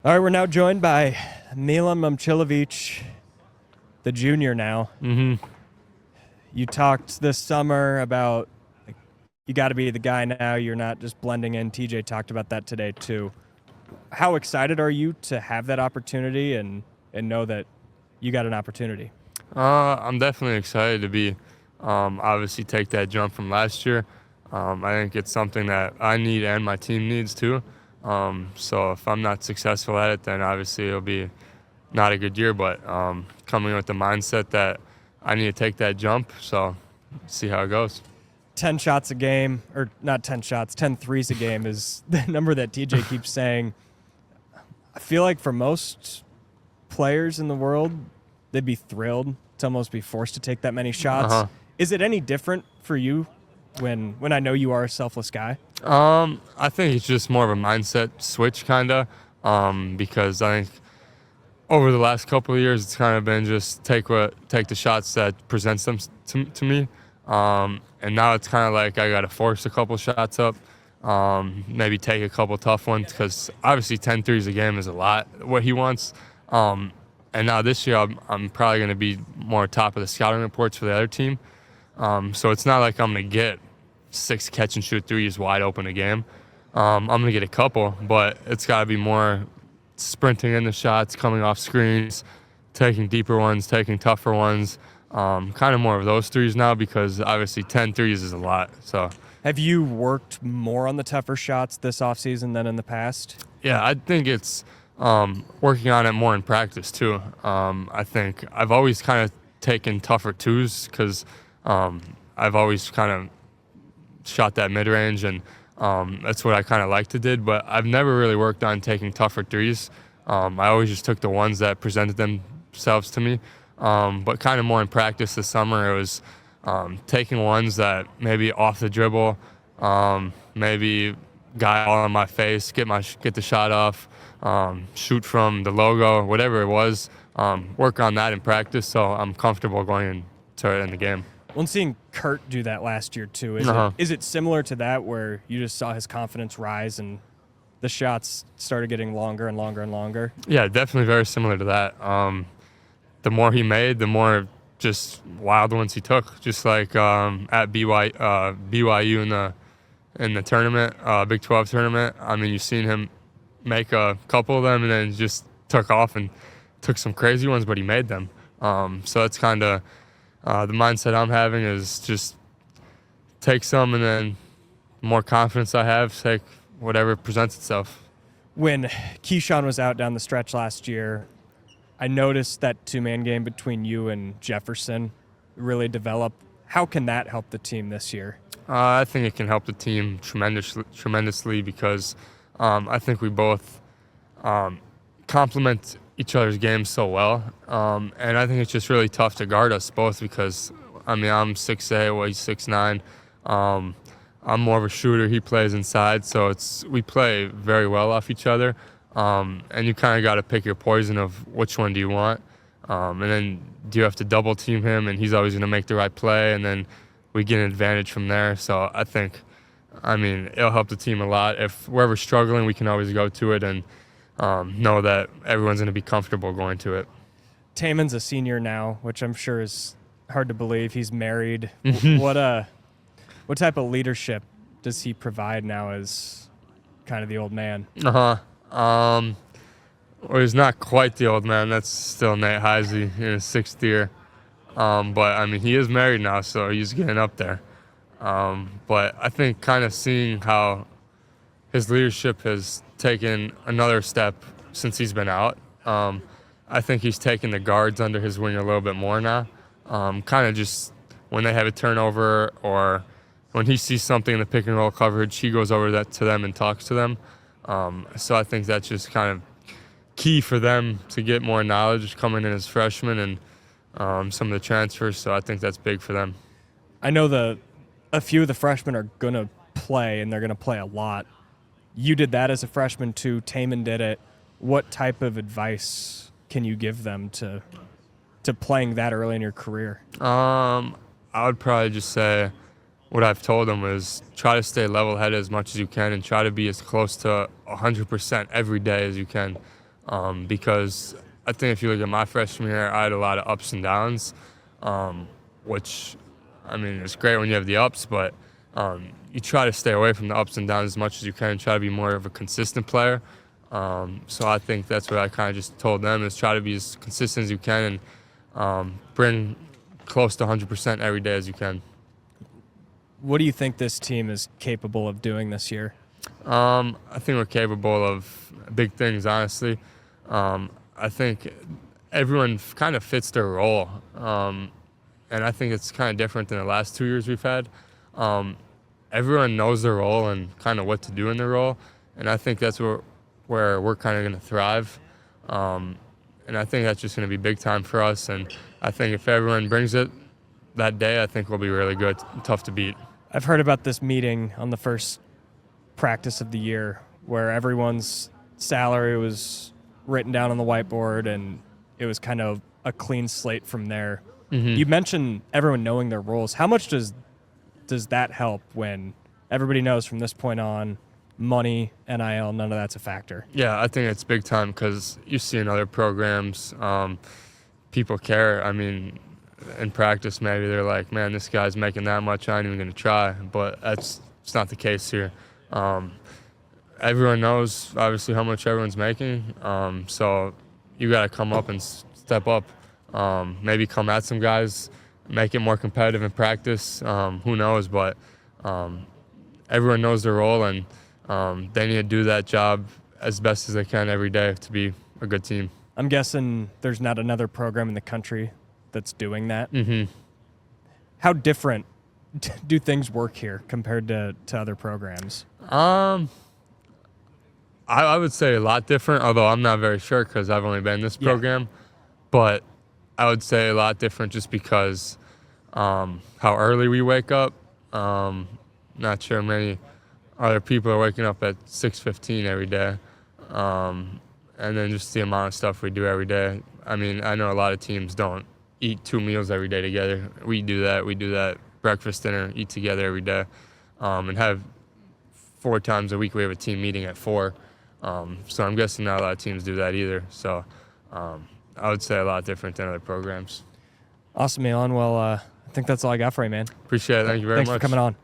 All right, we're now joined by Milan Momcilovic, the junior now. Mm-hmm. You talked this summer about you got to be the guy now. You're not just blending in. TJ talked about that today too. How excited are you to have that opportunity and know that you got an opportunity? I'm definitely excited to be obviously take that jump from last year. I think it's something that I need and my team needs too. So if I'm not successful at it, then obviously it'll be not a good year. But coming with the mindset that I need to take that jump, so see how it goes. 10 shots a game, or not 10 shots, 10 threes a game is the number that TJ keeps saying. I feel like for most players in the world, they'd be thrilled to almost be forced to take that many shots. Uh-huh. Is it any different for you when I know you are a selfless guy? I think it's just more of a mindset switch, kind of, because I think over the last couple of years, it's kind of been just take the shots that presents them to me, and now it's kind of like I got to force a couple shots up, maybe take a couple tough ones, because obviously 10 threes a game is a lot what he wants. And now this year, I'm probably going to be more top of the scouting reports for the other team. So it's not like I'm going to get 6 catch and shoot threes wide open a game. I'm going to get a couple, but it's got to be more sprinting in the shots, coming off screens, taking deeper ones, taking tougher ones. Kind of more of those threes now, because obviously 10 threes is a lot. So have you worked more on the tougher shots this offseason than in the past? yeah, I think it's working on it more in practice too. I think I've always kind of taken tougher twos because I've always kind of shot that mid-range, and that's what I kind of like to did, but I've never really worked on taking tougher threes. I always just took the ones that presented themselves to me, but kind of more in practice this summer, it was taking ones that maybe off the dribble, maybe guy all in my face, get the shot off, shoot from the logo, whatever it was, work on that in practice so I'm comfortable going into it in the game. Well, seeing Kurt do that last year too, is it similar to that where you just saw his confidence rise and the shots started getting longer and longer and longer? Yeah, definitely very similar to that. The more he made, the more just wild ones he took. Just like at BYU in the tournament, Big 12 tournament. I mean, you've seen him make a couple of them and then just took off and took some crazy ones, but he made them. So it's kind of the mindset I'm having is just take some, and then the more confidence I have, take whatever presents itself. When Keyshawn was out down the stretch last year, I noticed that two-man game between you and Jefferson really develop. How can that help the team this year? I think it can help the team tremendously because I think we both complement each other's games so well. And I think it's just really tough to guard us both because, I mean, I'm 6'8", well, he's 6'9". I'm more of a shooter. He plays inside, so we play very well off each other. And you kind of got to pick your poison of which one do you want. And then do you have to double team him, and he's always going to make the right play, and then we get an advantage from there. So I think, I mean, it'll help the team a lot. If we're ever struggling, we can always go to it and know that everyone's going to be comfortable going to it. Taman's a senior now, which I'm sure is hard to believe. He's married. What type of leadership does he provide now as kind of the old man? Well, he's not quite the old man. That's still Nate Heisey in his 6th year. But, I mean, he is married now, so he's getting up there. But I think kind of seeing how his leadership has taken another step since he's been out, I think he's taken the guards under his wing a little bit more now. Kind of just when they have a turnover or when he sees something in the pick and roll coverage, he goes over to them and talks to them. So I think that's just kind of key for them to get more knowledge coming in as freshmen and some of the transfers. So I think that's big for them. I know a few of the freshmen are going to play, and they're going to play a lot. You did that as a freshman too. Taman did it. What type of advice can you give them to playing that early in your career? I would probably just say what I've told them is try to stay level-headed as much as you can and try to be as close to 100% every day as you can. because I think if you look at my freshman year, I had a lot of ups and downs, which, I mean, it's great when you have the ups, but you try to stay away from the ups and downs as much as you can and try to be more of a consistent player. So I think that's what I kind of just told them, is try to be as consistent as you can and bring close to 100% every day as you can. What do you think this team is capable of doing this year? I think we're capable of big things, honestly. I think everyone kind of fits their role, and I think it's kind of different than the last 2 years we've had. Everyone knows their role and kind of what to do in their role, and I think that's where we're kind of going to thrive. And I think that's just going to be big time for us, and I think if everyone brings it that day, I think we'll be really good, tough to beat. I've heard about this meeting on the first practice of the year where everyone's salary was written down on the whiteboard and it was kind of a clean slate from there. Mm-hmm. You mentioned everyone knowing their roles. How much does that help when everybody knows from this point on, money, NIL, none of that's a factor? Yeah, I think it's big time because you see in other programs, people care. I mean, in practice, maybe they're like, man, this guy's making that much, I ain't even going to try. But it's not the case here. Everyone knows, obviously, how much everyone's making. So you got to come up and step up. Maybe come at some guys, make it more competitive in practice. Who knows? But everyone knows their role, and they need to do that job as best as they can every day to be a good team. I'm guessing there's not another program in the country that's doing that. Mm-hmm. How different do things work here compared to other programs? I would say a lot different, although I'm not very sure because I've only been in this program. Yeah. But I would say a lot different just because how early we wake up. Not sure many other people are waking up at 6:15 every day. And then just the amount of stuff we do every day. I mean, I know a lot of teams don't eat 2 meals every day together. We do that. We do that breakfast, dinner, eat together every day, and have 4 times a week we have a team meeting at 4. So I'm guessing not a lot of teams do that either. So I would say a lot different than other programs. Awesome, Milan. Well, I think that's all I got for you, man. Appreciate it. Thank you very much. Thanks for coming on.